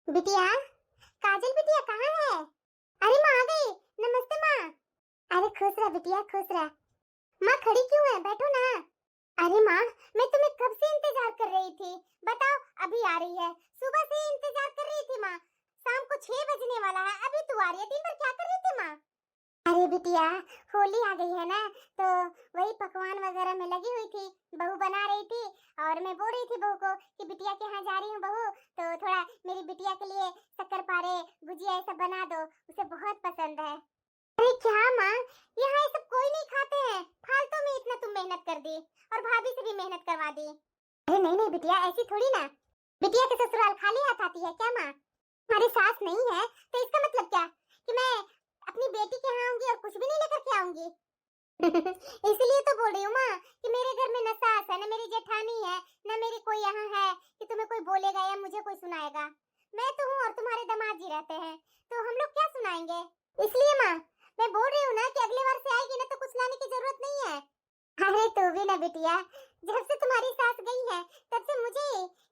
बिटिया, काजल बिटिया कहाँ है? अरे माँ आ गई। नमस्ते माँ। अरे खुश रह बिटिया, खुश रह। माँ खड़ी क्यों है, बैठो ना। अरे माँ, मैं तुम्हें कब से इंतजार कर रही थी। बताओ, अभी आ रही है। सुबह से ही इंतजार कर रही थी माँ। शाम को 6 बजने वाला है, अभी तू आ रही है। दिन भर क्या कर रही थी माँ? अरे बिटिया, होली आ गई है ना, तो वही पकवान वगैरह में लगी हुई थी। बहू बना रही थी और मैं बोल रही थी बहू को कि बिटिया के यहाँ जा रही हूँ बहू, तो थोड़ा मेरी बिटिया के लिए शक्कर पारे गुजिया ऐसा बना दो, उसे बहुत पसंद है। अरे क्या माँ, यहाँ ये सब कोई नहीं खाते हैं। फालतू में इतना तुम मेहनत कर दी और भाभी से भी मेहनत करवा दी। अरे नहीं नहीं बिटिया, ऐसी थोड़ी ना। बिटिया के ससुराल खाली हाथ आती है क्या माँ? हमारी सास नहीं है तो इसका मतलब क्या कि मैं अपनी बेटी के यहाँ आऊंगी और कुछ भी नहीं लेकर के आऊंगी? इसलिए तो बोल रही हूँ माँ कि मेरे घर में न सास है, न मेरी जेठानी है, न मेरी कोई यहाँ है कि तुम्हें कोई बोलेगा या मुझे कोई सुनाएगा। मैं तो हूँ और तुम्हारे दामाद जी रहते हैं, तो हम लोग क्या सुनाएंगे? इसलिए माँ मैं बोल रही हूँ ना कि अगली बार से आएगी ना तो कुछ लाने की जरूरत नहीं है। अरे तू भी ना बिटिया, जब से तुम्हारी सास गई है तब से मुझे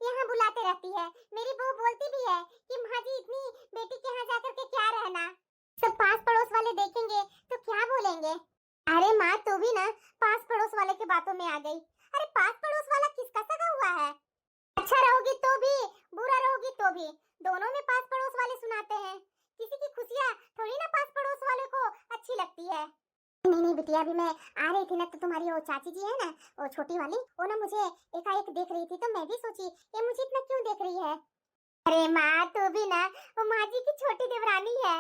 यहाँ बुलाते रहती है। मेरी बहू बोलती भी है कि माँ जी इतनी बेटी के यहाँ जाकर के क्या रहना, सब पास पड़ोस वाले देखेंगे तो क्या बोलेंगे। अरे माँ तू भी ना पास पड़ोस वाले की बातों में आ गई। अरे पास पड़ोस वाला किसका सगा हुआ है? अच्छा रहोगी तो भी, बुरा रहोगी तो भी, दोनों में पास पड़ोस वाले सुनाते हैं। किसी की खुशियाँ थोड़ी ना पास पड़ोस वाले को अच्छी लगती है। नहीं नहीं बिटिया, अभी मैं आ रही थी ना तो तुम्हारी वो चाची जी है ना, वो छोटी वाली, वो ना मुझे एकाएक देख रही थी, तो मैं भी सोची ये मुझे इतना क्यों देख रही है। अरे माँ तू भी ना, वो माँ जी की छोटी देवरानी है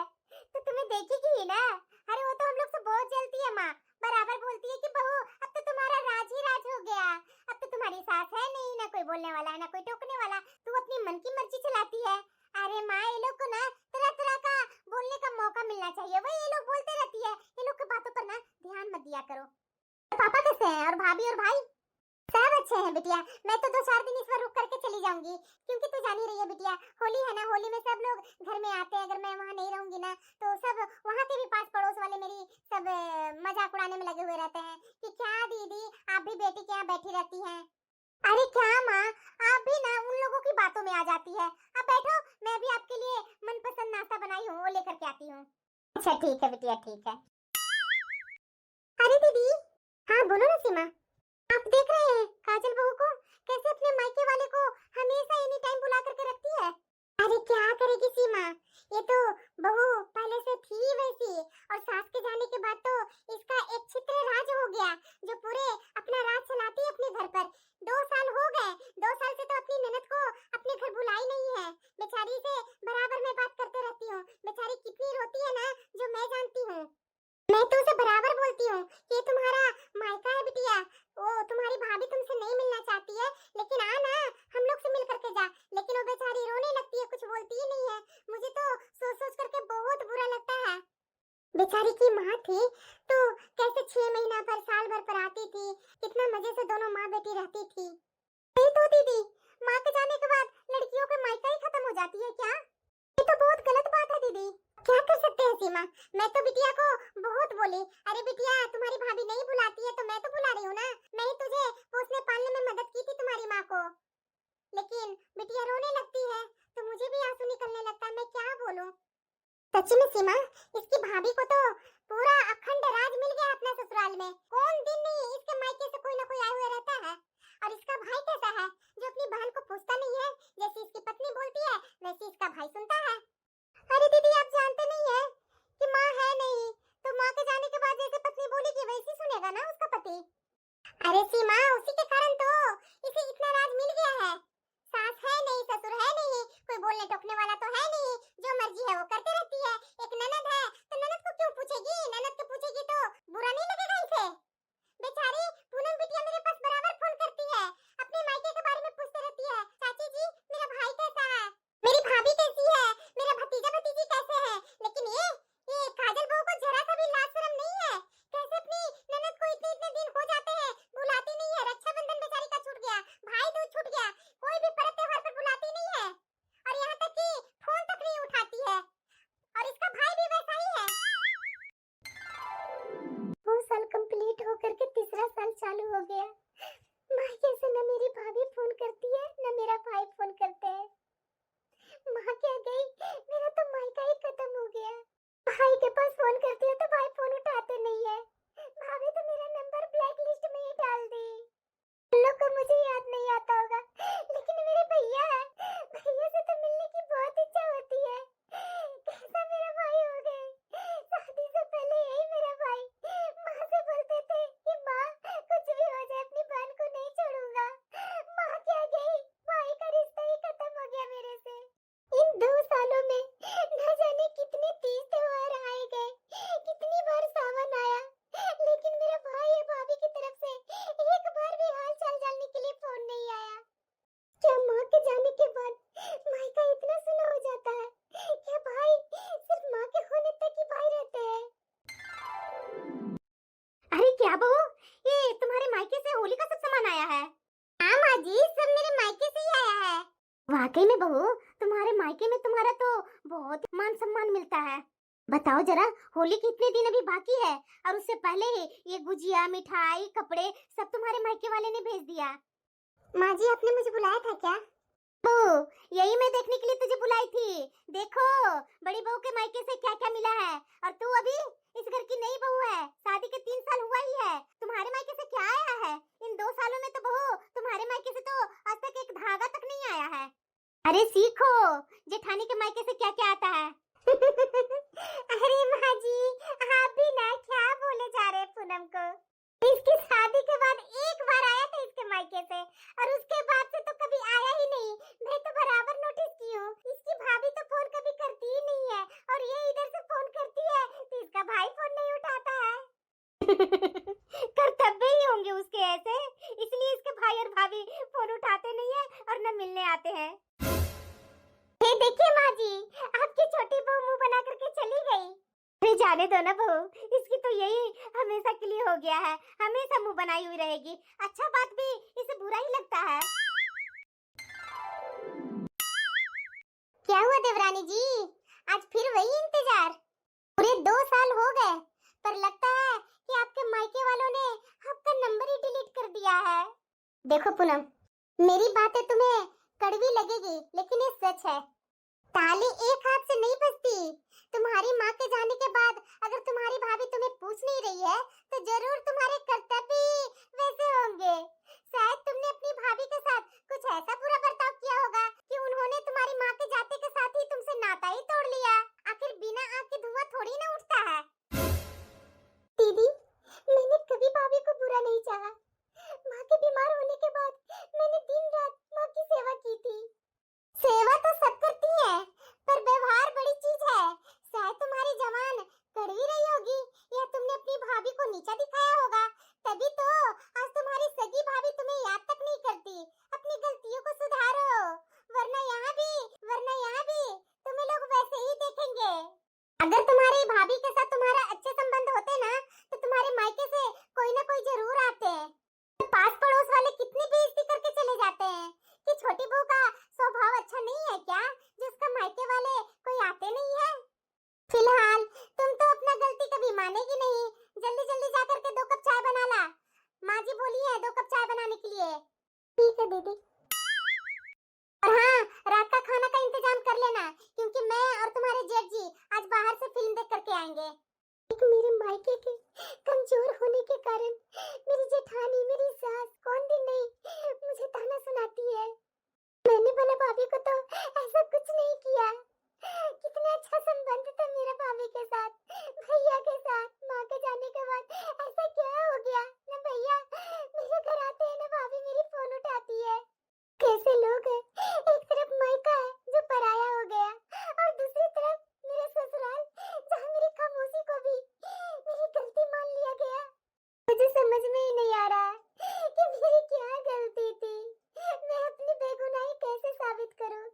तो तुम्हें देखेगी ही ना। अरे वो तो हम लोग से बहुत जलती है माँ, बराबर बोलती है कि बहू अब तो तुम्हारा राज ही राज हो गया। अब तो तुम्हारी सास है नहीं, ना कोई बोलने वाला है ना कोई टोकने वाला, तू अपनी मन की मर्जी चलाती है। अरे माँ ये लोग को ना तरह तरह का बोलने का मौका मिलना चाहिए, वही ये लोग बोलते रहती है। ये लोग की बातों पर ना ध्यान मत दिया करो। पापा कैसे हैं और भाभी और भाई? सब अच्छे हैं बिटिया। मैं तो 2-4 दिन इस बार रुक करके चली जाऊंगी, क्योंकि तू जान ही रही है बिटिया, होली है ना, होली में सब लोग घर में आते हैं। अगर मैं वहाँ नहीं रहूंगी ना तो सब वहाँ के भी पास पड़ोस वाले मेरी सब मजाक उड़ाने में लगे हुए रहते हैं कि क्या दीदी आप भी बेटी के यहाँ बैठी रहती हैं। अरे क्या माँ, आप भी ना उन लोगों की बातों में आ जाती है। आप बैठो, मैं भी आपके लिए मनपसंद नाश्ता बनाई हूँ, वो लेकर के आती हूँ। अच्छा ठीक है बिटिया, ठीक है। अरे दीदी, हाँ बोलो ना सीमा। आप देख रहे हैं काजल बहू को कैसे अपने मायके वाले को हमेशा एनी टाइम बुला करके रखती है। अरे क्या करेगी सीमा, ये तो बहू पहले से थी वैसी, और सास के जाने के बाद तो इसका एक छित्र राज हो गया, जो पूरे अपना राज चलाती है अपने घर पर। 2 साल हो गए, 2 साल से तो अपनी ननद को अपने घर बुलाई नहीं है। बेचारी से बराबर मैं बात करते रहती हूँ, बेचारी कितनी रोती है ना, जो मैं जानती हूँ। मैं तो उसे बराबर बोलती हूँ कि ये तुम्हारा मायका है बिटिया, वो तुम्हारी भाभी तुमसे नहीं मिलना चाहती है, लेकिन आ ना हम लोग से मिल करके जा। लेकिन वो बेचारी रोने लगती है, कुछ बोलती ही नहीं है। मुझे तो सोच सोच करके बहुत बुरा लगता है। बेचारी की माँ थी तो कैसे 6 महीना भर साल भर पर आती थी, कितना मजे से दोनों माँ बेटी रहती थी। नहीं तो दीदी, माँ के जाने के बाद लड़कियों के मायका ही खत्म हो जाती है क्या? ये तो बहुत गलत बात है दीदी। क्या कर सकते हैं सीमा, मैं तो बिटिया को बहुत बोली, अरे बिटिया तुम्हारी भाभी नहीं बुलाती है तो मैं तो बुला रही हूँ ना, मैं ही तुझे पोसने पालने में मदद की थी तुम्हारी माँ को। लेकिन बिटिया रोने लगती है तो मुझे भी आंसू निकलने लगता है, मैं क्या बोलूँ। सच में सीमा, इसकी भाभी को तो पूरा अखंड राज मिल गया अपना ससुराल में। कौन दिन नहीं इसके मायके से कोई ना कोई आया हुआ रहता है। और इसका भाई कैसा है, जो अपनी बहन को पूछता नहीं है, जैसी इसकी पत्नी बोलती है वैसे इसका भाई सुनता है। अरे दीदी आप जानते नहीं है कि माँ है नहीं, तो माँ के जाने के बाद जैसे पत्नी बोलेगी वैसे सुनेगा ना उसका पति। अरे सीमा, उसी के कारण तो इसे इतना राज मिल गया है। सास है नहीं, ससुर है नहीं, कोई बोलने टोकने वाला तो है नहीं, जो मर्जी है वो करते रहती है। एक ननद है तो ननद को क्यों पूछेगी, ननद को पूछेगी तो बुरा नहीं लगेगा इसे। बेचारी पूनम बिटिया मेरे पास बराबर फोन करती है, अपने मायके के बारे में पूछते रहती है, चाची जी मेरा भाई कैसा है, मेरी भाभी कैसी है, मेरा भतीजा भतीजी कैसे है। लेकिन ये काजल बहू को जरा सा भी लाज शर्म नहीं है, कैसे अपनी ननद को इतने इतने दिन हो जाते हैं बुलाती नहीं है। रक्षाबंधन बेचारी का छूट गया, भाई दूज छूट गया, कोई भी पर्व त्योहार पर बुलाती नहीं है, और यहाँ तक कि फोन तक नहीं उठाती है। वाकई में बहू, तुम्हारे मायके में तुम्हारा तो बहुत मान सम्मान मिलता है। बताओ जरा, होली के इतने दिन अभी बाकी है और उससे पहले ही ये गुजिया, मिठाई, कपड़े सब तुम्हारे मायके वाले ने भेज दिया। माँ जी, आपने मुझे बुलाया था क्या? यही मैं देखने के लिए तुझे बुलाई थी। देखो बड़ी बहू के मायके से क्या क्या मिला है, और तू अभी इस घर की नई बहू है। शादी के 3 साल हुआ ही है, तुम्हारे मायके से क्या आया है? इन 2 सालों में तो बहू तुम्हारे मायके से तो आज तक एक धागा तक नहीं आया है। अरे सीखो जेठानी के मायके से क्या क्या आता है। अरे माँ जी, आप भी ना क्या बोले जा रहे पूनम को। इसकी शादी के बाद एक बार आया था इसके मायके से, और उसके बाद से तो कभी आया ही नहीं। मैं तो बराबर नोटिस की हूँ, इसकी भाभी तो फोन कभी करती ही नहीं है, और ये इधर से फोन करती है तो इसका भाई फोन नहीं उठाता है। कर्तव्य ही होंगे उसके ऐसे, इसलिए इसके भाई और भाभी फोन उठाते नहीं है और न मिलने आते हैं। ये देखिए माँ जी, आपकी छोटी बहू मुंह बना करके चली गई। अरे जाने दो ना बहू, इसकी तो यही हमेशा के लिए हो गया है, हमेशा मुंह बनाई हुई रहेगी। अच्छा बात भी इसे बुरा ही लगता है। क्या हुआ देवरानी जी, आज फिर वही इंतजार? पूरे 2 साल हो गए, पर लगता है कि आपके मायके वालों ने आपका नंबर ही डिलीट कर दिया है। देखो पूनम, मेरी बातें तुम्हें कड़वी लगेगी, लेकिन ये सच है। ताली एक हाथ से नहीं बजती। तुम्हारी माँ के जाने के बाद अगर तुम्हारी भाभी तुम्हें पूछ नहीं रही है, तो जरूर तुम्हारे कर्तव्य वैसे होंगे। शायद तुमने अपनी भाभी के साथ कुछ ऐसा बुरा बर्ताव किया होगा कि उन्होंने तुम्हारी माँ के जाते के साथ ही तुमसे नाता ही तोड़ लिया। आखिर बिना आग के धुआं थोड़ी ना उठता है। दीदी, मैंने कभी भाभी को बुरा नहीं चाहा। माँ के बीमार होने के बाद मैंने दिन रात माँ की सेवा की थी। सेवा तो सब करती है, पर व्यवहार बड़ी चीज है। शायद तुम्हारी जवान कड़वी रही होगी, या तुमने अपनी भाभी को नीचा दिखाया होगा, तभी तो आज तुम्हारी सगी भाभी तुम्हें याद तक नहीं करती। अपनी गलतियों को सुधारो, वरना यहाँ भी तुम्हें लोग वैसे ही देखेंगे। अगर तुम्हारी भाभी के साथ तुम्हारा अच्छे संबंध होते ना, तो तुम्हारे मायके से कोई ना कोई जरूर आते। पास पड़ोस वाले कितनी बेइज्जती करके चले जाते हैं कि छोटी बहू का स्वभाव अच्छा नहीं है क्या, जिसका मायके वाले कोई आते नहीं है। फिलहाल तुम तो अपना गलती कभी मानेगी नहीं। जल्दी जल्दी जा करके 2 कप चाय बना ला। माँ जी बोली है 2 कप चाय बनाने के लिए। ठीक है दीदी। और हाँ, रात का खाना का इंतजाम कर लेना, क्योंकि मैं और तुम्हारे जेठ जी आज बाहर से फिल्म देख करके आएंगे। मेरे मायके के कमजोर होने के कारण मेरी जेठानी, मेरी सास कौन दिन नहीं मुझे ताना सुनाती है। मैंने भला भाभी को तो ऐसा कुछ नहीं किया। कितना अच्छा संबंध था मेरा भाभी के साथ, भैया के साथ। माँ के जाने के बाद ऐसा क्या हो गया? ना भैया मेरे घर आते हैं, ना भाभी मेरी फोन उठाती है। कैसे लोग हैं? एक तरफ मायका है जो पराया हो गया, और दूसरी तरफ मेरा ससुराल जहाँ मेरी खामोशी को भी मेरी गलती मान लिया गया। मुझे समझ में ही नहीं आ रहा कि मेरी क्या गलती थी। मैं अपनी बेगुनाही कैसे साबित करूं?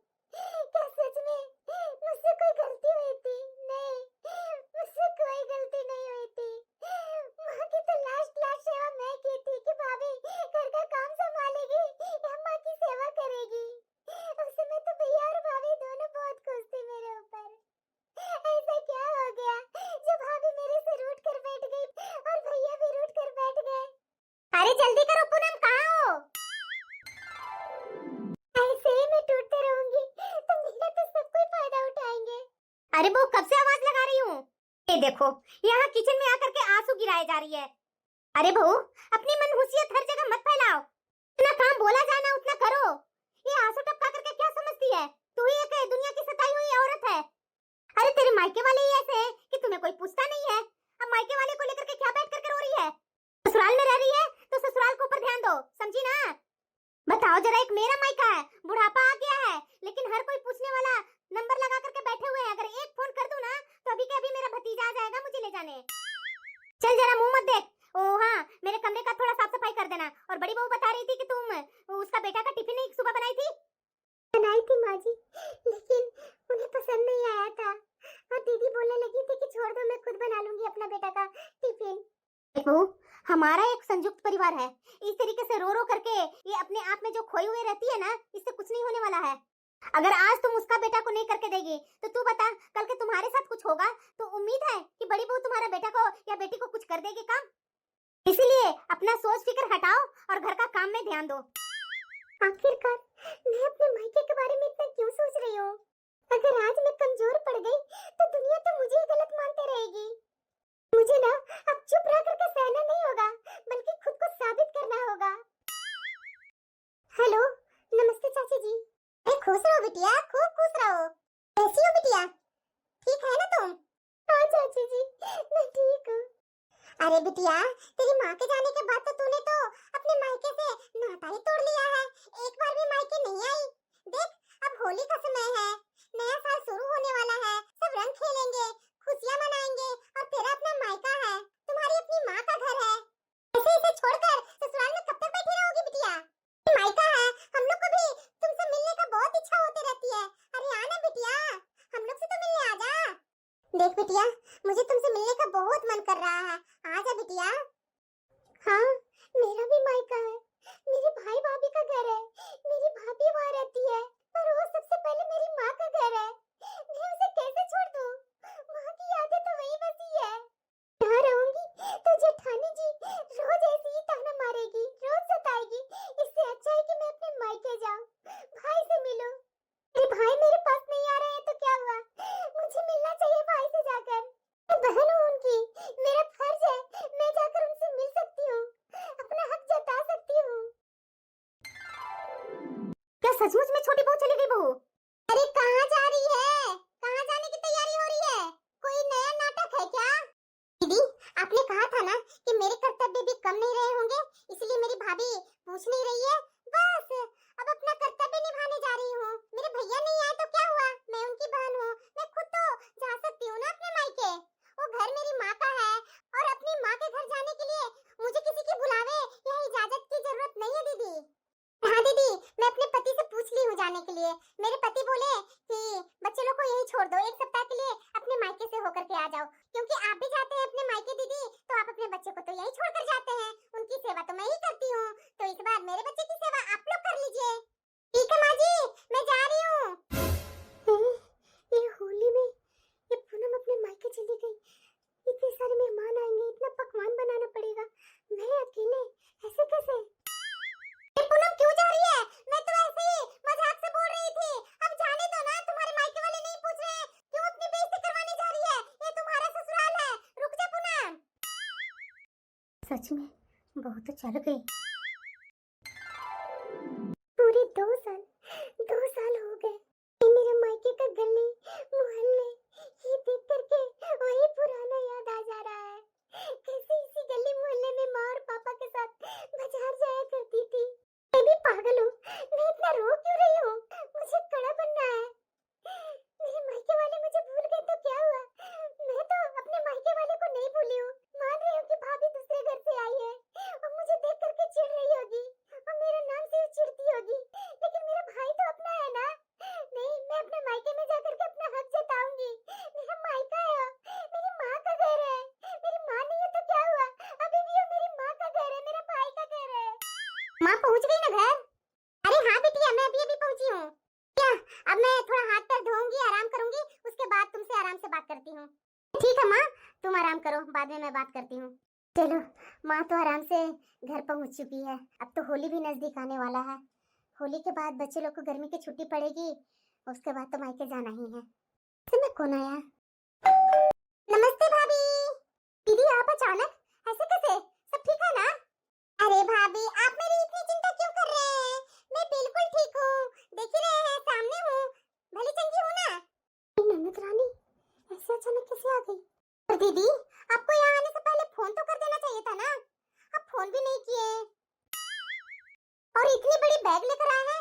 क्या सच में मुझसे कोई गलती हुई थी? नहीं, मुझसे कोई गलती नहीं हुई थी। माँ की तो लास्ट सेवा मैं की थी कि भाभी घर का काम संभालेगी या माँ की सेवा करेगी। उस समय तो भैया और भाभी दोनों बहुत खुश थे मेरे ऊपर। ऐसा क्या हो गया जो भाभी मेरे से रूठ कर बैठ गई और भैया भी रूठ कर बैठ गए? अरे जल्दी करो पूनम, कहाँ हो? ऐसे ही मैं टूटते रहूंगी तो मेरा तो सब कोई फायदा उठाएंगे। अरे वो कब से आवाज लगा रही हूँ? ये देखो, यहाँ किचन में आकर के आंसू गिराए जा रही है। अरे बहू, अपनी मनहूसियत हर जगह मत फैलाओ। इतना काम बोला जाना उतना करो। ये आंसू टपका करके क्या समझती है? तू ही एक दुनिया की सताई हुई औरत है। अरे तेरे मायके वाले ही ऐसे हैं कि तुम्हें कोई पूछता नहीं है। अब मायके वाले को लेकर के क्या बैठ करके रो रही है? ससुराल में रह रही है तो ससुराल के ऊपर ध्यान दो, समझी ना? बताओ जरा, एक मेरा मायका है, बुढ़ापा आ गया है, लेकिन हर कोई पूछने वाला नंबर लगा करके बैठे हुए हैं। अगर एक फोन कर दूं ना तो अभी के अभी मेरा भतीजा आ जाएगा मुझे ले जाने। चल जरा मुंह मत देख। ओ हाँ, मेरे कमरे का थोड़ा साफ सफाई कर देना। और बड़ी बहू बता रही थी कि तुम उसका बेटा का टिफिन एक सुबह बनाई थी माँ जी, लेकिन उन्हें पसंद नहीं आया था, और दीदी बोलने लगी थी कि छोड़ दो, मैं खुद बना लूंगी अपना बेटा का टिफिन। देखो, हमारा एक संयुक्त परिवार है। इस तरीके से रो रो करके ये अपने आप में जो खोई हुई रहती है ना, इससे कुछ नहीं होने वाला है। अगर आज तुम उसका बेटा को नहीं करके देगी तो तू बता कल के तुम्हारे साथ कुछ होगा तो उम्मीद है कि बड़ी बहू तुम्हारे बेटा को या बेटी को कुछ कर देगी काम। इसीलिए अपना सोच फिक्र हटाओ और घर का काम में ध्यान दो। आखिरकार मैं अपने मायके के बारे में इतना क्यों सोच रही हूँ? अगर आज मैं कमजोर पड़ गई तो दुनिया तो मुझे ही गलत मानते रहेगी। मुझे ना अब चुप रह करके सहना नहीं होगा बल्कि खुद को साबित करना होगा। हेलो, नमस्ते चाची जी। अरे खुश रहो बिटिया, खूब खुश रहो। कैसी हो बिटिया, ठीक है ना तुम? हाँ चाची जी, मैं ठीक हूँ। अरे बिटिया, तेरी माँ के जाने के बाद तो तूने तो अपने मायके से नाता ही तोड़ लिया है। एक बार भी मायके नहीं आई। देख, अब होली का समय है, नया साल शुरू होने वाला है, सब रंग खेलेंगे, खुशियाँ मनाएंगे और तेरा अपना मायका है, तुम्हारी अपनी माँ का घर है। ऐसे इसे छोड़कर ससुराल में कब तक बैठी रहोगी बिटिया? मायका है, हम लोग को भी तुमसे मिलने का बहुत इच्छा होती रहती है। अरे आना बिटिया, हम लोग से तो मिलने आ जा। देख बिटिया, मुझे तुमसे मिलने का बहुत मन कर रहा है, आजा बिटिया। हाँ, मेरा भी मायका है, मेरे भाई भाभी का घर है, मेरी भाभी वहाँ रहती है, पर वो सबसे पहले मेरी माँ का घर है। मैं उसे कैसे छोड़ दूँ? वहाँ की यादें तो वही बसी है। यहाँ रहूंगी तो जेठानी जी रोज ऐसे ही ताना मारेगी, रोज सताएगी। इससे अच्छा है कि मैं अपने मायके जाऊँ, भाई से मिलूं। मेरे भाई मेरे पास नहीं आ रहे हैं तो क्या हुआ? मुझे मिलना चाहिए भाई से जाकर। मैं बहन हूँ उनकी, मेरा फर्ज है, मैं जाकर उनसे मिल सकती हूँ, अपना हक जता सकती हूँ। क्या सचमुच में छोटी बहू चली गई बहू? अरे कहाँ जा रही है? कहाँ जाने की तैयारी हो रही है? कोई नया नाटक है क्या? दीदी, आपने कहा था ना कि मेरे कर्तव्य भी कम नहीं रहे होंगे, इसलिए मेरी भाभी पूछ नहीं रही है। बस अब अपना कर्तव्य निभाने जा रही हूँ। मेरे भैया नहीं आए तो क्या हुआ? मैं उनकी बहन हूँ, मैं खुद तो जा सकती हूँ ना अपने मायके। वो घर मेरी माँ का है और अपनी माँ के घर जाने के लिए मुझे किसी की बुलावे या इजाजत की जरूरत नहीं है दीदी। हाँ दीदी, मैं अपने पति से पूछ ली हूँ जाने के लिए। मेरे पति बोले कि बच्चे लोग को यहीं छोड़ दो, एक सप्ताह के लिए अपने मायके से होकर के आ जाओ, क्योंकि आप भी जाते हैं अपने मायके दीदी, तो आप अपने बच्चे को तो यहीं छोड़कर जाते हैं। उनकी सेवा तो मैं ही करती हूँ, तो इस बार मेरे बच्चे की सेवा आप लोग कर लीजिए। ठीक है माँ जी, मैं जा रही हूँ। ये होली में ये पूनम अपने मायके चली गई, इतने सारे मेहमान आएंगे, इतना पकवान बनाना पड़ेगा, मैं अकेले ऐसे कैसे? पूनम क्यों जा रही है? मैं तो ऐसे ही मजाक से बोल रही थी। अब जाने दो ना, तुम्हारे मायके वाले नहीं पूछ रहे हैं, क्यों अपनी बेइज्जती करवाने जा रही है? ये तुम्हारा ससुराल है, रुक जा पूनम। सच में बहुत तो चल गई। पूरे 2 साल हो गए। ये मेरे मायके का गली मोहल्ले ये देख करके वही पुराना याद आ जा रहा है। कैसे इसी गली मोहल्ले में माँ और पापा के साथ बाजार जाया करती थी। मैं भी पागल हूँ, मैं इतना रो क्यों रही हूँ? मुझे कड़ा बनना है। मेरे मायके वाले मुझे भूल गए तो क्या हुआ? मैं तो अपने मायके वाले को नहीं भूली हूँ। मान रही हूँ कि भाभी दूसरे घर से आई है और मुझे देख करके चिढ़ रही होगी और मेरा नाम से चिढ़ती होगी, लेकिन मेरा भाई तो अपना है ना। नहीं, मैं अपने मायके में जाकर के अपना हक जताऊंगी। मेरा मायका है, मेरी माँ का घर है। मेरी माँ नहीं है तो क्या हुआ? अभी भी वो मेरी माँ का घर है, मेरा भाई का घर है। माँ पहुँच गई ना घर? अरे हाँ बिटिया, मैं अभी पहुँची हूँ। क्या? अब मैं थोड़ा हाथ पैर धोऊंगी, आराम करूंगी, उसके बाद तुमसे आराम से बात करती हूँ। ठीक है माँ, तुम आराम करो, बाद में मैं बात करती हूँ। चलो, माँ तो आराम से घर पहुँच चुकी है। अब तो होली भी नजदीक आने वाला है। होली के बाद बच्चे लोग को गर्मी की छुट्टी पड़ेगी, उसके बाद तो मायके जाना ही है। इसमें कौन आया? नमस्ते भाभी। दीदी आप अचानक ऐसे कैसे? सब ठीक है ना? अरे भाभी, आप मेरी इतनी चिंता क्यों कर रहे हैं? मैं बिल्कुल ठीक हूँ, देख ही रहे हैं, सामने हूँ, भली चंगी हूँ ना। ननद रानी ऐसे अचानक कैसे आ गई? और दीदी, आपको यहाँ आने से पहले फोन तो कर देना चाहिए था ना, आप फोन भी नहीं किए और इतनी बड़ी बैग लेकर आए हैं।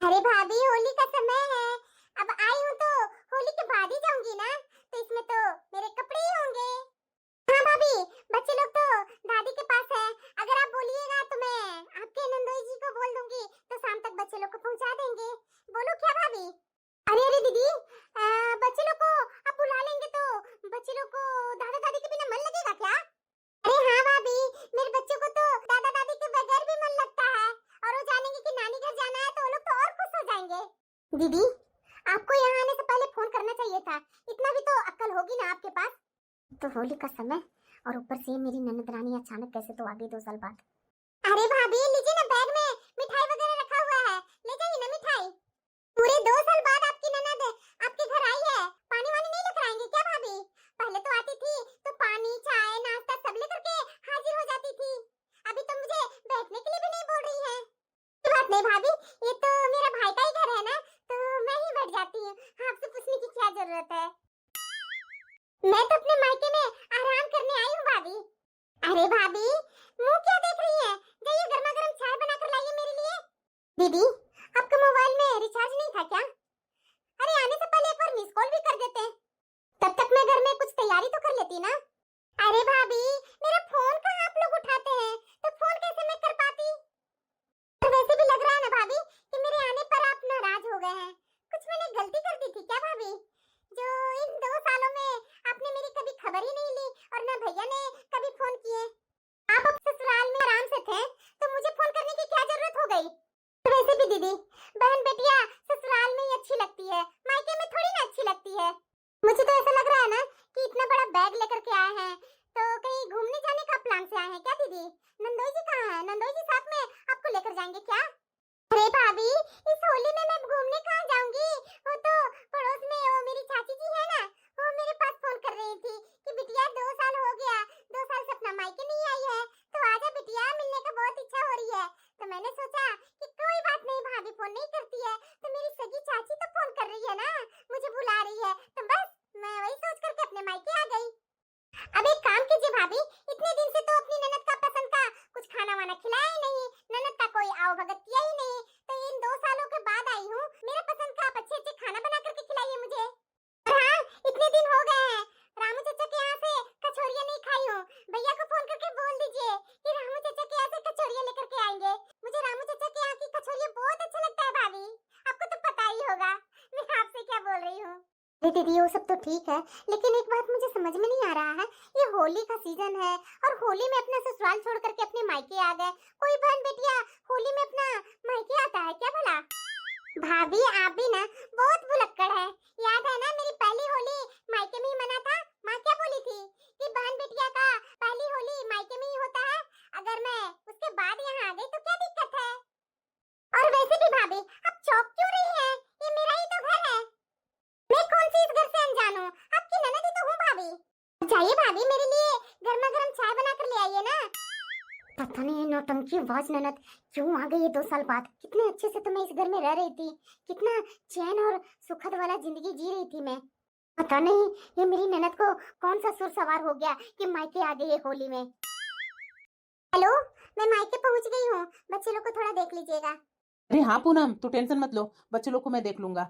अरे भाभी, होली का समय है, अब आई हूँ तो होली के बाद ही जाऊंगी ना, तो इसमें तो मेरे कपड़े ही होंगे। हाँ भाभी, बच्चे लोग तो दादी के पास है, अगर आप बोलिएगा तो मैं आपके नंदोई जी को बोल दूंगी, तो शाम तक बच्चे लोग को पहुंचा देंगे। बोलो क्या भाभी? अरे अरे दीदी, बच्चे लोग को आप बुला लेंगे तो बच्चे लोग को दादा दादी के बिना मन लगेगा क्या? अरे हाँ भाभी, मेरे बच्चों को तो दादा दादी के बगैर भी मन लगता है, और वो जानेंगे कि नानी घर जाना है तो वो लोग तो और खुश हो जाएंगे। दीदी तो होली का समय और ऊपर से मेरी ननद रानी अचानक कैसे तो आ गई 2 साल बाद। अरे भाभी लीजिए ना, बैग में मिठाई वगैरह रखा हुआ है, ले जाइए ना मिठाई। पूरे 2 साल बाद आपकी ननद आपके घर आई है, पानी वानी नहीं लेकर आएंगे क्या भाभी? पहले तो आती थी तो पानी चाय नाश्ता सब लेकर के हाजिर हो जाती थी, अभी तो मुझे बैठने के लिए भी नहीं बोल रही है। कोई बात नहीं भाभी, ये तो मेरा भाई का ही घर है ना, तो मैं ही बैठ जाती हूँ, आपसे पूछने की क्या जरूरत है। मैं तो अपने मायके में आराम करने आई हूँ भाभी। अरे भाभी मुंह क्या देख रही है, जाइए गर्मा गर्म चाय बनाकर लाइए मेरे लिए। दीदी आपका मोबाइल में रिचार्ज नहीं था क्या? अरे आने से पहले एक बार मिस कॉल भी कर देते, तब तक मैं घर में कुछ तैयारी तो कर लेती ना। अरे भाभी मेरा फोन कहाँ आप लोग उठाते हैं, तो फोन कैसे मैं कर पाती। और वैसे भी लग रहा है ना भाभी कि मेरे आने पर आप नाराज हो गए हैं, कुछ मैंने गलती कर दी थी क्या भाभी, जो इन 2 सालों में आपने मेरी कभी खबर ही नहीं ली और ना भैया ने कभी फोन किए। आप अब ससुराल में आराम से थे तो मुझे फोन करने की क्या जरूरत हो गई। और वैसे भी दीदी बहन बेटियां ससुराल में ही अच्छी लगती है, मायके में थोड़ी ना अच्छी लगती है। मुझे तो ऐसा लग रहा है ना कि इतना बड़ा बैग लेकर के आए हैं तो कहीं घूमने जाने का प्लान से आए हैं क्या दीदी? नंदोई जी कहाँ है? नंदोई जी साथ में आपको लेकर जाएंगे क्या? अरे भाभी इस होली में मैं घूमने कहाँ जाऊंगी, वो तो पड़ोस में वो मेरी चाची जी है ना, वो मेरे पास फोन कर रही थी कि बिटिया 2 साल हो गया, 2 साल से अपना मायके नहीं आई है, तो आजा बिटिया, मिलने का बहुत इच्छा हो रही है। तो मैंने सोचा कि कोई बात नहीं, भाभी फोन नहीं करती है तो मेरी सगी चाची तो फोन कर रही है ना, मुझे बुला रही है, तो बस मैं वही सोच करके अपने मायके आ गई। अब एक काम कीजिए भाभी, इतने दिन से तो अपनी ननद का पसंद का कुछ खाना वाना खिलाया ही नहीं, ननद का कोई आओ भगत किया ही नहीं, तो इन 2 सालों के बाद आई हूँ, मेरे पसंद का आप अच्छे अच्छे खाना बना करके खिलाइए मुझे। और हाँ इतने दिन हो गए हैं रामू चाचा के यहाँ से कचौरियाँ नहीं खाई हूँ, भैया को फोन करके बोल दीजिए कि रामू चाचा के यहाँ से कचौरियाँ लेकर के आएंगे, मुझे रामू चाचा के यहाँ की कचौरियाँ बहुत अच्छा लगता है भाभी, आपको तो पता ही होगा मैं आपसे क्या बोल रही हूँ। दीदी वो सब तो ठीक है, लेकिन एक बात मुझे समझ में नहीं आ रहा है, ये होली का सीजन है और होली में अपना ससुराल छोड़ करके अपने मायके आ गए, कोई बहन बेटिया होली में अपना मायके आता है क्या भला? भाभी आप भी ना बहुत भुलक्कड़ है, याद है ना मेरी पहली होली मायके में ही मना था, माँ क्या बोली थी कि बहन बेटिया का पहली होली मायके में ही होता है, अगर मैं उसके बाद यहाँ आ गई तो क्या दिक्कत है। और वैसे भी भाभी आप चौंक क्यों रही हैं, ये मेरा ही तो घर है, मैं कौन सी इस घर से अनजान हूँ, आपकी ननद ही तो हूँ भाभी। जाइए भाभी मेरे लिए गर्मा गर्म चाय बना कर ले आइए ना। पता नहीं नौटंकी आवाज ननद क्यों आ गई है 2 साल बाद, कितने अच्छे से तो मैं इस घर में रह रही थी, कितना चैन और सुखद वाला जिंदगी जी रही थी मैं, पता नहीं ये मेरी ननद को कौन सा सुर सवार हो गया कि मायके आ गई है होली में। हेलो मैं मायके पहुंच गई हूँ, बच्चे लोग को थोड़ा देख लीजिएगा। अरे हाँ पूनम, तू टेंशन मत लो, बच्चे लोग को मैं देख लूंगा।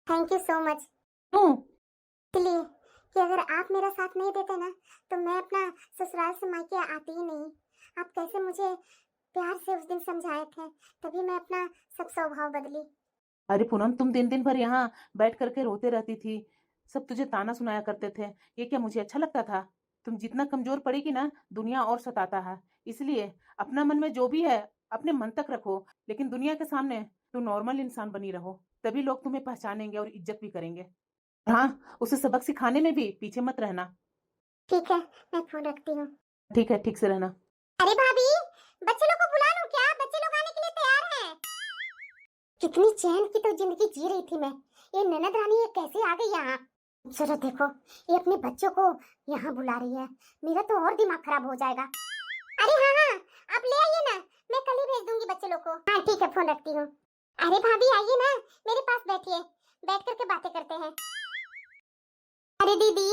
Thank you so much. क्यों? इसलिए कि अगर आप मेरा साथ नहीं देते ना तो मैं अपना ससुराल से मायके आती ही नहीं, आप कैसे मुझे प्यार से उस दिन समझाए थे, तभी मैं अपना सब स्वभाव बदली। अरे पूनम, तुम दिन दिन भर यहाँ बैठ करके रोते रहती थी, सब तुझे ताना सुनाया करते थे, ये क्या मुझे अच्छा लगता था? तुम जितना कमजोर पड़ेगी ना दुनिया और सताता है, इसलिए अपना मन में जो भी है अपने मन तक रखो, लेकिन दुनिया के सामने तू नॉर्मल इंसान बनी रहो, तभी लोग तुम्हें पहचानेंगे और इज्जत भी करेंगे। हाँ, उसे सबक सिखाने में भी पीछे मत रहना। ठीक है मैं फोन रखती हूँ। ठीक है, ठीक से रहना। अरे भाभी बच्चे लोग को बुला लूं क्या, बच्चे लोग आने के लिए तैयार हैं। कितनी चैन की तो जिंदगी जी रही थी मैं, ये ननद रानी ये कैसे आ गई यहाँ, जरा देखो ये अपने बच्चों को यहाँ बुला रही है, मेरा तो और दिमाग खराब हो जाएगा। अरे हाँ हाँ आप ले आइए ना, मैं कल ही भेज दूंगी बच्चे लोग को। हाँ ठीक है फोन रखती हूँ। अरे भाभी आइए ना मेरे पास बैठिए, बैठ करके बातें करते हैं। अरे दीदी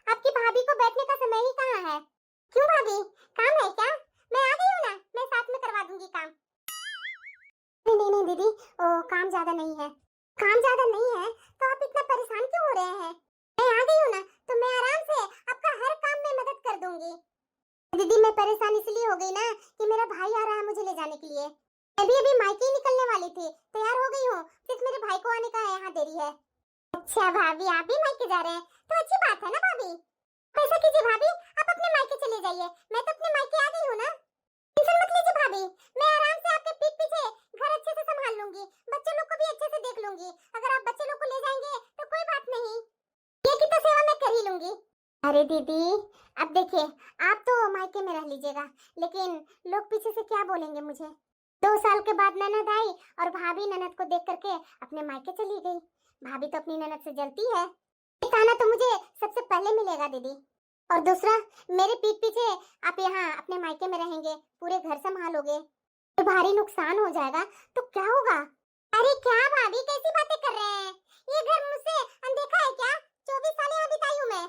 आपकी भाभी को बैठने का समय ही कहाँ है, क्यों भाभी काम है क्या? मैं आ गई हूँ ना, मैं साथ में करवा दूंगी काम। नहीं नहीं नहीं दीदी काम ज्यादा नहीं है, काम ज्यादा नहीं है तो आप इतना परेशान क्यों हो रहे हैं, मैं आ गई हूँ ना तो मैं आराम से आपका हर काम में मदद कर दूंगी। दीदी मैं परेशान इसलिए हो गई ना कि मेरा भाई आ रहा है मुझे ले जाने के लिए, अभी मायके ही निकलने वाली थी, तैयार हो गई हूँ, सिर्फ मेरे भाई को आने का यहाँ देरी है। अच्छा भाभी आप भी मायके जा रहे हैं तो अच्छी बात है ना भाभी, ऐसा कीजिए भाभी आप अपने मायके चले जाइए, मैं तो अपने मायके आ गई हूँ ना, टेंशन मत लीजिए भाभी, मैं आराम से आपके पीठ पीछे घर अच्छे से संभाल लूंगी, बच्चों लोग को भी अच्छे से देख लूंगी, अगर आप बच्चे लोग को ले जाएंगे तो कोई बात नहीं, ये की तो सेवा मैं कर ही लूंगी। अरे दीदी, अब देखिए, आप तो मायके में रह लीजिएगा, लेकिन लोग पीछे से क्या बोलेंगे मुझे। 2 साल के बाद ननद आई और भाभी ननद को देख करके अपने मायके चली गई। भाभी तो अपनी ननद से जलती है। ये ताना तो मुझे सबसे पहले मिलेगा दीदी। और दूसरा, मेरे पीठ पीछे आप यहाँ अपने मायके में रहेंगे, पूरे घर संभालोगे, तो भारी नुकसान हो जाएगा तो क्या होगा। अरे क्या भाभी, कैसी बातें कर रहे हैं? ये घर मुझसे अनदेखा है क्या? 24 साल यहाँ बिताई हूँ मैं।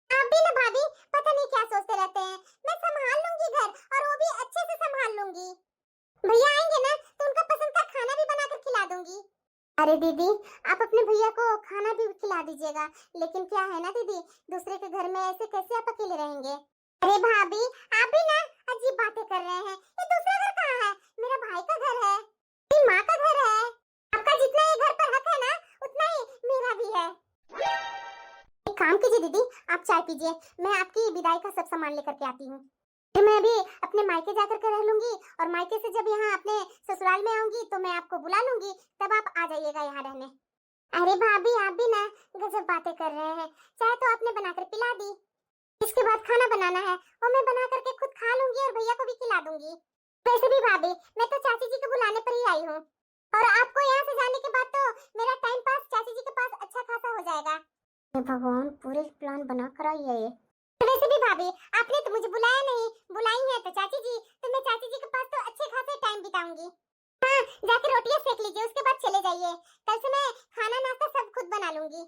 आप भी ना भाभी, पता नहीं क्या सोचते रहते हैं। मैं संभाल लूंगी घर, और वो भी अच्छे से संभाल लूंगी। भैया आएंगे ना तो उनका पसंद का खाना भी बनाकर खिला दूंगी। अरे दीदी, आप अपने भैया को खाना भी खिला दीजिएगा, लेकिन क्या है ना दीदी, दूसरे के घर में ऐसे कैसे आप अकेले रहेंगे? अरे भाभी, आप भी ना अजीब बातें कर रहे हैं। ये दूसरा घर कहाँ है? मेरा भाई का घर है, मेरी माँ का घर है। आपका जितना ये घर पर हक है ना, उतना ही मेरा भी है। एक काम कीजिए दीदी, आप चाय पीजिए, मैं आपकी विदाई का सब सामान लेकर के आती हूँ। फिर मैं अभी अपने मायके जाकर के रह लूंगी, और मायके से जब यहाँ अपने ससुराल में आऊंगी तो मैं आपको बुला लूंगी, तब आप आ जाइएगा यहाँ रहने। अरे भाभी, आप भी ना गजब बातें कर रहे हैं। चाय तो आपने बनाकर पिला दी, इसके बाद खाना बनाना है, वो मैं बना करके खुद खा लूंगी और भैया को भी खिला दूंगी। वैसे भी भाभी, मैं तो चाची जी को बुलाने पर ही आई हूँ, और आपको यहाँ से जाने के बाद तो मेरा टाइम पास चाची जी के पास अच्छा खासा हो जाएगा। हे भगवान, पूरे प्लान बना कर आई है ये। वैसे भी भाभी, आपने तो मुझे बुलाया नहीं, बुलाई है तो चाची जी, तो मैं चाची जी के पास तो अच्छे खासे टाइम बिताऊंगी। हाँ, जाकर रोटियां सेक लीजिए, उसके बाद चले जाइए। कल से मैं खाना नाश्ता सब खुद बना लूंगी।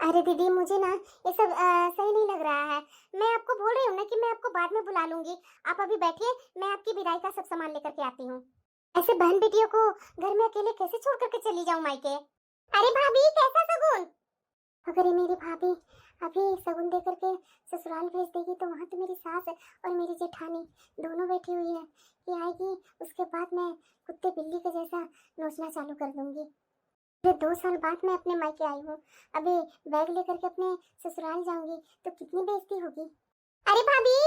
अरे दीदी, मुझे ना ये सब सही नहीं लग रहा है। मैं आपको बोल रही हूँ ना कि मैं आपको बाद में बुला लूंगी। आप अभी बैठिए, मैं आपकी विदाई का सब सामान लेकर के आती हूँ। ऐसे बहन बेटियों को घर में अकेले कैसे छोड़ करके चली जाऊँ मायके? अरे भाभी, कैसा सगुन? अगर ये मेरी भाभी अभी सगुन दे करके ससुराल भेज देगी तो वहाँ तो मेरी सास और मेरी जेठानी दोनों बैठी हुई है कि आएगी, उसके बाद मैं कुत्ते बिल्ली के जैसा नोचना चालू कर दूंगी। फिर 2 साल बाद मैं अपने मायके आई हूँ, अभी बैग लेकर के अपने ससुराल जाऊंगी तो कितनी बेइज्जती होगी। अरे भाभी,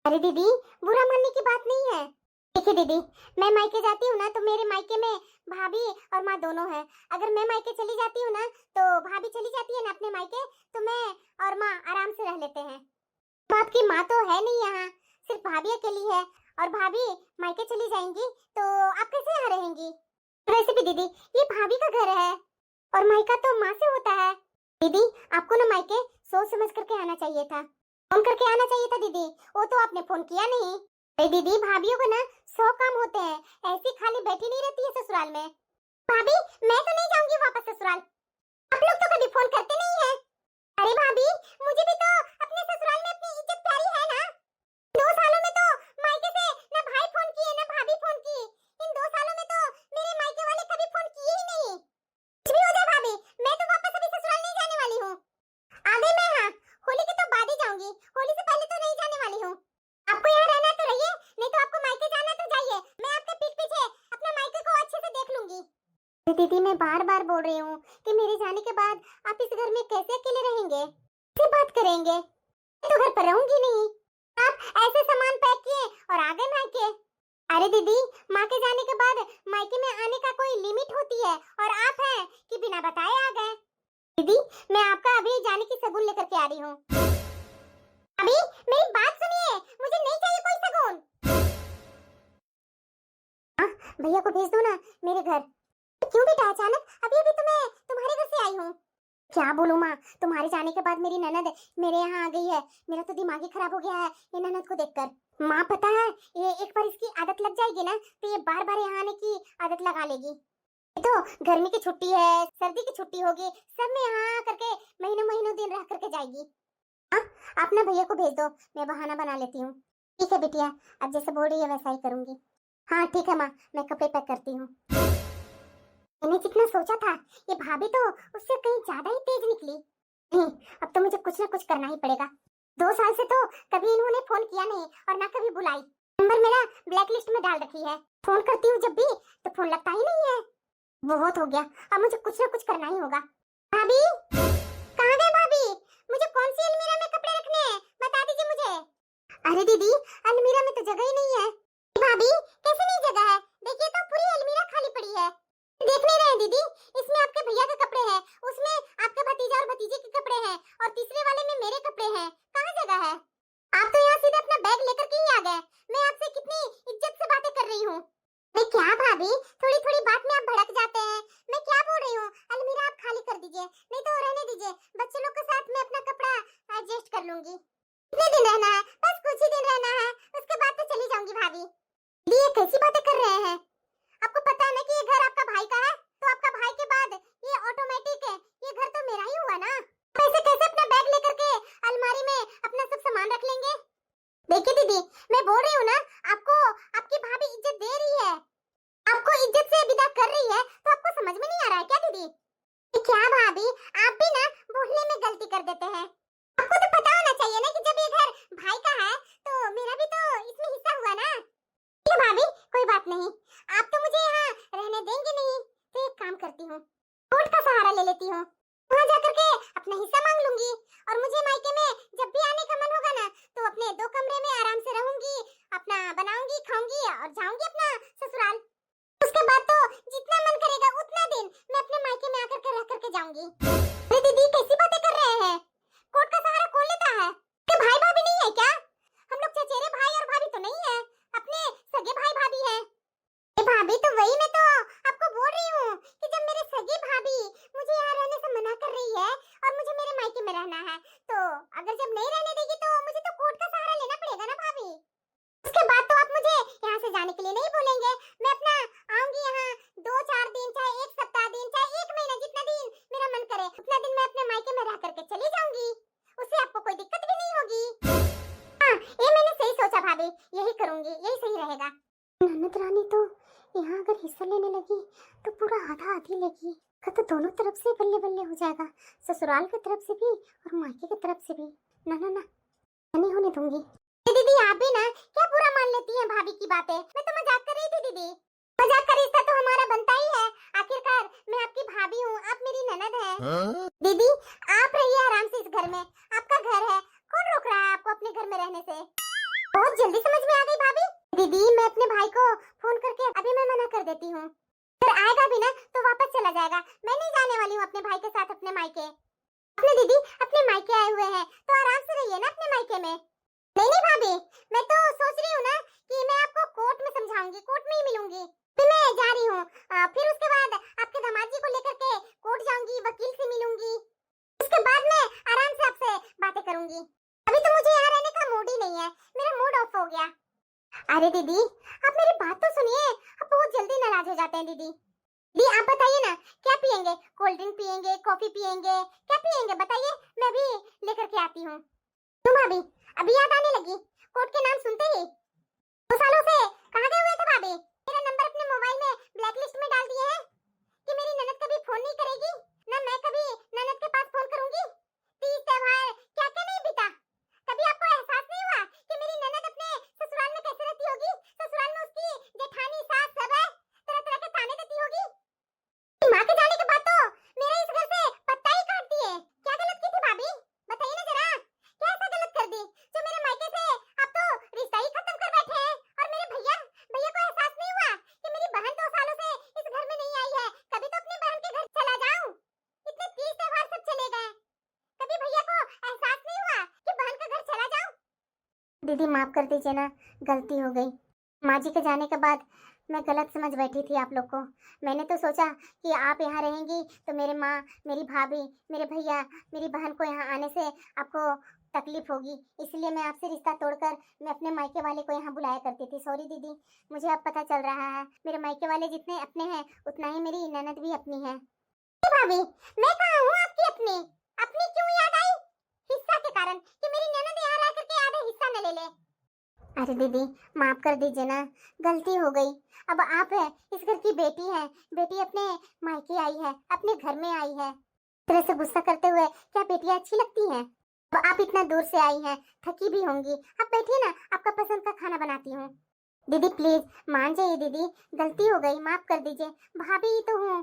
अरे दीदी, बुरा मानने की बात नहीं है। देखिए दीदी, मैं मायके जाती हूँ ना तो मेरे मायके में भाभी और माँ दोनों है। अगर मैं मायके चली जाती हूँ ना तो भाभी चली जाती है ना अपने मायके, तो मैं और माँ आराम से रह लेते हैं। तो आपकी माँ तो है नहीं यहाँ, सिर्फ भाभी अकेली है, और भाभी मायके चली जाएंगी तो आप कैसे यहाँ रहेंगी? वैसे भी दीदी, ये भाभी का घर है और मायका तो माँ से होता है। दीदी, आपको ना मायके सोच समझ करके आना चाहिए था, फोन करके आना चाहिए था दीदी, वो तो आपने फोन किया नहीं। अरे दीदी, भाभीयों को ना 100 काम होते हैं, ऐसी खाली बैठी नहीं रहती है ससुराल में। भाभी, मैं तो नहीं जाऊंगी वापस ससुराल, आप लोग तो कभी फोन करते नहीं हैं। अरे भाभी, मुझे भी तो अपने ससुराल में अपनी इज्जत प्यारी है ना। 2 सालों में तो मायके से ना भाई फोन किए ना भाभी फोन की। इन 2 सालों में तो मेरे मायके वाले कभी फोन किए ही नहीं। कुछ भी हो जाए भाभी, मैं तो वापस अभी ससुराल नहीं जाने वाली हूँ। आगे मैं, हाँ, होली के तो बाद ही जाऊंगी, होली से पहले तो नहीं जाने वाली हूँ। आपको यहाँ रहना तो रहिए, नहीं तो आपको मायके जाना तो जाइए, मैं आपके पीठ पीछे अपने मायके को अच्छे से देख लूंगी। दीदी, मैं बार बार बोल रही हूँ कि मेरे जाने के बाद आप इस घर में कैसे अकेले रहेंगे, कैसे बात करेंगे? मैं तो घर पर रहूंगी नहीं। आप ऐसे सामान पैक किए और आ गए मायके। अरे दीदी, माँ के जाने के बाद मायके में आने का कोई लिमिट होती है, और आप हैं कि बिना बताए आ गए। दीदी, मैं आपका अभी जाने की सगुन लेकर के आ रही हूँ। अभी मेरी बात सुनिए, मुझे नहीं चाहिए कोई सगुन। हाँ, भैया को भेज दो ना मेरे घर। क्यों बेटा, अचानक? अभी अभी तो मैं तुम्हारे घर से आई हूँ। क्या बोलूं माँ, तुम्हारे जाने के बाद मेरी ननद मेरे यहाँ आ गई है। मेरा तो दिमाग ही खराब हो गया है ये ननद को देखकर। माँ, पता है, ये एक बार इसकी आदत लग जाएगी ना तो ये बार बार यहाँ आने की आदत लगा लेगी। तो गर्मी की छुट्टी है, सर्दी की छुट्टी होगी, सब में यहाँ करके महीनों महीनों दिन रह करके जाएगी। हाँ, आप ना भैया को भेज दो, मैं बहाना बना लेती हूँ। ठीक है बिटिया, अब जैसे बोल रही है वैसा ही करूंगी। हाँ ठीक है माँ, मैं कपड़े पैक करती हूँ। मैंने जितना सोचा था, ये भाभी तो उससे कहीं ज्यादा ही तेज निकली। नहीं, अब तो मुझे कुछ ना कुछ करना ही पड़ेगा। 2 साल से तो कभी इन्होंने फोन किया नहीं और ना कभी बुलाई। नंबर मेरा ब्लैक लिस्ट में डाल रखी है, फोन करती हूँ जब भी तो फोन लगता ही नहीं है। बहुत हो गया, अब मुझे कुछ ना कुछ करना ही होगा। भाभी, कहाँ गए भाभी? मुझे कौन सी अलमीरा में कपड़े रखने हैं, बता दीजिए मुझे। अरे दीदी, अलमीरा में तो जगह ही नहीं है। भाभी, कैसे नहीं जगह है? देखिए तो पूरी अलमीरा खाली पड़ी है। देख नहीं रहे हैं दीदी, इसमें आपके भैया के कपड़े हैं, उसमें आपके भतीजा और भतीजे के कपड़े हैं और तीसरे वाले में मेरे कपड़े हैं। कहाँ जगह है? आप तो यहाँ सीधे अपना बैग लेकर के ही आ गए। मैं आपसे कितनी इज्जत से बातें कर रही हूँ। अरे क्या भाभी, थोड़ी थोड़ी बात में आप भड़क जाते हैं। मैं क्या बोल रही हूँ, अलमीरा आप खाली कर दीजिए, नहीं तो रहने दीजिए। बच्चे लोग के साथ मैं अपना कपड़ा एडजस्ट कर लूंगी। कितने दिन रहना है? बस कुछ ही दिन रहना है, उसके बाद तो चली जाऊंगी भाभी। ये कैसी बातें कर रहे हैं? आपको पता है ना कि ये घर आपका भाई का है, तो आपका भाई के बाद ये ऑटोमेटिक है, ये घर तो मेरा ही हुआ ना। कैसे कैसे अपना बैग लेकर के अलमारी में अपना सब सामान रख लेंगे? देखिए दीदी, मैं बोल रही हूँ ना, आपको आपकी भाभी इज्जत दे रही है, आपको इज्जत से विदा कर रही है, तो आपको समझ में नहीं आ रहा है क्या दीदी? क्या भाभी, आप भी ना बोलने में गलती कर देते हैं। आपको तो पता होना चाहिए ना कि जब ये घर भाई का है तो मेरा भी तो इसमें हिस्सा हुआ ना। ठीक है भाभी, कोई बात नहीं, आप तो मुझे यहाँ रहने देंगे नहीं, तो एक काम करती हूँ, कोर्ट का सहारा ले लेती हूँ। वहाँ जाकर के अपना हिस्सा मांग लूंगी और मुझे मायके में जब भी आने का मन होगा ना, तो अपने 2 कमरे में आराम से रहूंगी, अपना बनाऊंगी, खाऊंगी और जाऊंगी अपना ससुराल। उसके बाद तो जितना मन करेगा उतना दिन मैं अपने मायके में आकर के रह करके जाऊंगी। अरे दीदी, कैसी बातें कर रहे हैं? कोर्ट का सहारा कौन लेता है? क्या भाई भाभी नहीं है क्या? हम लोग चचेरे भाई और भाभी तो नहीं है, अपने सगे भाई भाभी हैं। भाभी तो वही मैं तो आपको बोल रही हूँ कि जब मेरे सगी भाभी मुझे यहाँ रहने से मना कर रही है और मुझे मेरे मायके में रहना है, तो अगर जब नहीं रहने देगी तो मुझे तो कोर्ट का सहारा लेना पड़ेगा ना भाभी। उसके बाद तो आप मुझे यहाँ से जाने के लिए नहीं बोलेंगे। मैं अपना आऊंगी यहाँ 2-4 दिन, चाहे 1 सप्ताह दिन, चाहे 1 महीना, जितना दिन मेरा मन करे उतना दिन मैं अपने मायके में रह करके चली जाऊंगी। उससे आपको कोई दिक्कत भी नहीं होगी। हाँ, ये मैंने सही सोचा भाभी, यही करूंगी, यही सही रहेगा। ननद रानी तो यहाँ अगर हिस्सा लेने लगी तो पूरा आधा आधी लेगी, तो दोनों तरफ से बल्ले बल्ले हो जाएगा, ससुराल की तरफ से भी और मायके की तरफ से भी। ना ना ना, नहीं होने दूंगी। दीदी, आप भी ना क्या बुरा मान लेती हैं भाभी की बातें? मैं तो मजाक कर रही थी दीदी। मजाक का रिश्ता तो हमारा बनता ही है, आखिरकार मैं आपकी भाभी हूँ, आप मेरी ननद हैं। दीदी, आप रहिए आराम से इस घर में, आपका घर है, कौन रोक रहा है आपको अपने घर में रहने से? बहुत जल्दी समझ में आ गई भाभी। दीदी, मैं अपने भाई को फोन करके अभी मैं मना कर देती हूँ, अगर आएगा भी ना तो वापस चला जाएगा। मैं नहीं जाने वाली हूँ अपने भाई के साथ अपने मायके। अपने दीदी अपने मायके आए हुए हैं तो आराम से रहिए ना अपने मायके में। नहीं नहीं भाभी, मैं तो सोच रही हूँ ना कि मैं आपको कोर्ट में समझाऊंगी, कोर्ट में ही मिलूंगी। फिर मैं जा रही हूँ, फिर उसके बाद आपके दामाद जी को लेकर के कोर्ट जाऊंगी, वकील से मिलूंगी, उसके बाद मैं आराम से आपसे बातें करूंगी। अभी तो मुझे यहाँ रहने का मूड ही नहीं है, मेरा मूड ऑफ हो गया। अरे दीदी, आप मेरी बात तो सुनिए, आप बहुत जल्दी नाराज हो जाते हैं दीदी। दी, आप बताइए ना, क्या पियेंगे? कोल्ड ड्रिंक पियेंगे, कॉफी पियेंगे, क्या पियेंगे बताइए, मैं भी लेकर के आती हूँ। तुम भाभी, अभी याद आने लगी, कोर्ट के नाम सुनते ही 2 सालों से कहाँ गए हुए थे भाभी? मेरा नंबर अपने मोबाइल में ब्लैकलिस्ट में डाल दिए हैं कि मेरी ननद कभी फोन नहीं करेगी, ना मैं कभी ननद के पास फोन करूंगी। तीज त्योहार क्या क्या नहीं बीता, कभी आपको एहसास नहीं हुआ कि मेरी ननद अपने ससुराल में कैसे रहती होगी? ससुराल में उसकी जेठानी, सास सब है, तरह तरह के ताने देती होगी। माँ के जाने के बाद तो मेरा इस घर से पत्ता ही काट दिए। क्या गलत की थी भाभी, बताइए ना जरा, क्या ऐसा गलत कर दी जो मेरे मायके से आप तो रिश्ता ही खत्म कर बैठे हैं? और मेरे भैया भैया को एहसास नहीं हुआ कि मेरी बहन 2 सालों से इस घर में नहीं आई है? कभी तो अपनी बहन के घर चला जाऊं, इतने तीज त्योहार सब चले गए, कभी भैया को एहसास नहीं हुआ कि बहन का घर चला जाऊं? दीदी माफ कर दीजिए ना, गलती हो गई। माँ जी के जाने के बाद मैं गलत समझ बैठी थी आप लोग को। मैंने तो सोचा कि आप यहाँ रहेंगी तो मेरे माँ, मेरी भाभी, मेरे भैया, मेरी बहन को यहाँ आने से आपको तकलीफ होगी, इसलिए मैं आपसे रिश्ता तोड़कर मैं अपने मायके वाले को यहाँ बुलाया करती थी। सॉरी दीदी, मुझे अब पता चल रहा है मेरे मायके वाले जितने अपने हैं उतना ही मेरी ननद भी अपनी है। भाभी, मैं कहाँ हूँ आपकी अपनी? अपनी क्यों याद आई? हिस्सा के कारण, कि मेरी ननद यहाँ रह करके आधा हिस्सा न ले ले। अरे दीदी, माफ कर दीजिए ना, गलती हो गई। अब आप है इस घर की बेटी है, बेटी अपने मायके आई है, अपने घर में आई है, तरह से गुस्सा करते हुए क्या बेटियां अच्छी लगती हैं? अब आप इतना दूर से आई हैं, थकी भी होंगी, आप बैठिए ना, आपका पसंद का खाना बनाती हूँ। दीदी प्लीज मान जाइए दीदी, गलती हो गई, माफ कर दीजिए, भाभी ही तो हूँ।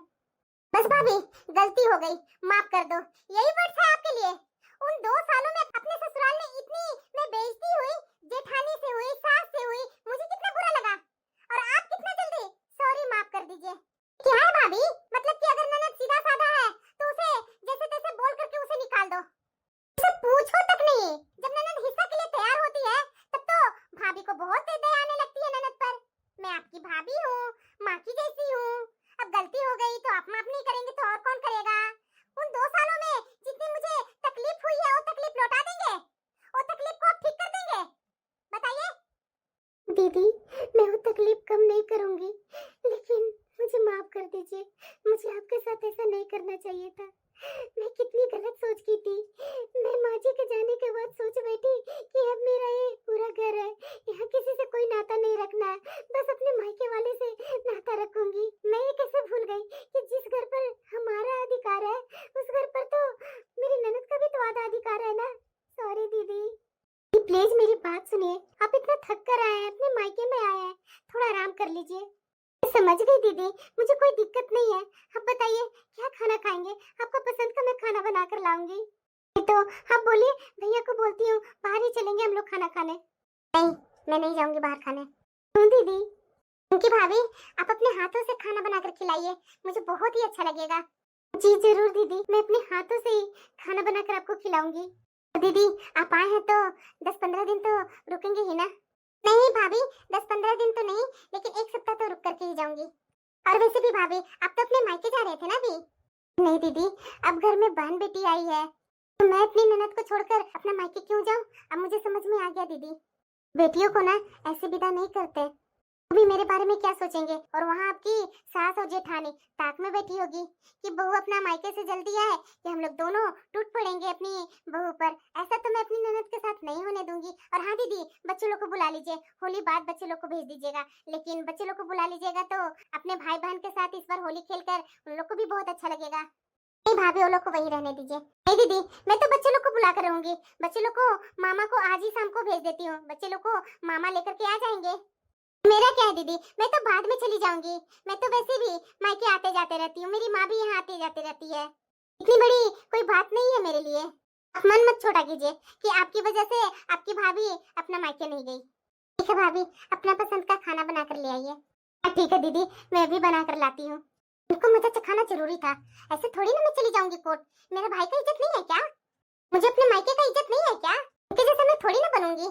बस भाभी, गलती हो गई, माफ कर दो, यही वर्ड है आपके लिए। उन 2 सालों में अपने ससुराल में इतनी मैं बेइज्जती हुई, जेठानी से हुई, सास से हुई, मुझे कितना बुरा लगा, और आप कितना जल्दी सॉरी माफ कर दीजिए। क्या है भाभी, मतलब कि अगर ननद सीधा साधा है तो उसे जैसे तैसे बोल करके उसे निकाल दो। उसे पूछो तक नहीं। जब ननद हिस्सा के लिए तैयार होती है तब तो भाभी को बहुत दया आने लगती है ननद पर। मैं आपकी भाभी हूँ, माँ की जैसी हूँ। अब गलती हो गई तो आप माफ नहीं करेंगे तो और कौन करेगा? उन 2 सालों में जितनी मुझे तकलीफ हुई है वो तकलीफ लौटा देंगे? वो तकलीफ को आप ठीक कर देंगे? बताइए। दीदी, मैं वो तकलीफ कम नहीं करूंगी, लेकिन मुझे माफ कर दीजिए। मुझे आपके साथ ऐसा नहीं करना चाहिए था। मैं कितनी गलत सोच की थी। मैं माँ जी के जाने के बाद सोच बैठी कि अब मेरा ये पूरा घर है, यहाँ किसी से कोई नाता नहीं रखना है, बस अपने मायके वाले से नाता रखूंगी। मैं ये कैसे भूल गई कि जिस घर पर हमारा अधिकार है उस घर पर तो मेरी ननद का भी तो आधा अधिकार है ना। सॉरी दीदी। प्लीज मेरी बात सुनिए। आप इतना थक कर आए हैं, अपने मायके में आए हैं, थोड़ा आराम कर लीजिए। समझ गई दीदी, मुझे कोई दिक्कत नहीं है। आप बताइए क्या खाना खाएंगे? आपको पसंद का मैं खाना बना कर लाऊंगी। तो आप बोलिए, भैया को बोलती हूँ बाहर ही चलेंगे हम लोग खाना खाने। नहीं, मैं नहीं जाऊंगी बाहर खाने। क्यों दीदी? क्योंकि भाभी आप अपने हाथों से खाना बनाकर खिलाइए, मुझे बहुत ही अच्छा लगेगा। जी जरूर दीदी, मैं अपने हाथों से ही खाना बनाकर आपको खिलाऊंगी। दीदी आप आए हैं तो 10-15 दिन तो रुकेंगे ही ना? नहीं भाभी, 10-15 दिन तो नहीं, लेकिन 1 सप्ताह तो रुक करके ही जाऊंगी। और वैसे भी भाभी आप तो अपने मायके जा रहे थे ना अभी? नहीं दीदी, अब घर में बहन बेटी आई है तो मैं अपनी ननद को छोड़कर अपना मायके क्यों जाऊं? अब मुझे समझ में आ गया दीदी, बेटियों को ना ऐसे विदा नहीं करते। अभी मेरे बारे में क्या सोचेंगे? और वहाँ आपकी सास और जेठानी ताक में बैठी होगी कि बहू अपना मायके से जल्दी आए कि हम लोग दोनों टूट पड़ेंगे अपनी बहू पर। ऐसा तो मैं अपनी ननद के साथ नहीं होने दूंगी। और हाँ दीदी, बच्चे लोग को बुला लीजिए, होली बाद बच्चे लोग को भेज दीजिएगा, लेकिन बच्चे लोग को बुला लीजिएगा तो अपने भाई बहन के साथ इस बार होली खेलकर उन लोग को भी बहुत अच्छा लगेगा। नहीं भाभी, वो लोग को वही रहने दीजिए। नहीं दीदी, मैं तो बच्चे लोग को बुला कर रहूंगी। बच्चे लोग को मामा को आज ही शाम को भेज देती हूँ, बच्चे लोग को मामा लेकर के आ जाएंगे। मेरा क्या है दीदी, मैं तो बाद में चली जाऊंगी। मैं तो वैसे भी मायके आते जाते रहती हूँ, मेरी माँ भी यहाँ आते जाते रहती है। इतनी बड़ी कोई बात नहीं है मेरे लिए। आप मन मत छोड़ा कीजिए कि आपकी वजह से आपकी भाभी अपना मायके नहीं गई। ठीक है भाभी, अपना पसंद का खाना बना कर ले आइए। ठीक है दीदी, मैं भी बना कर लाती हूँ। उनको मजा चखाना जरूरी था, ऐसे थोड़ी ना मैं चली जाऊंगी कोर्ट। मेरे भाई का इज्जत नहीं है क्या? मुझे अपने मायके का इज्जत नहीं है क्या? उनके जैसा मैं थोड़ी ना बनूंगी।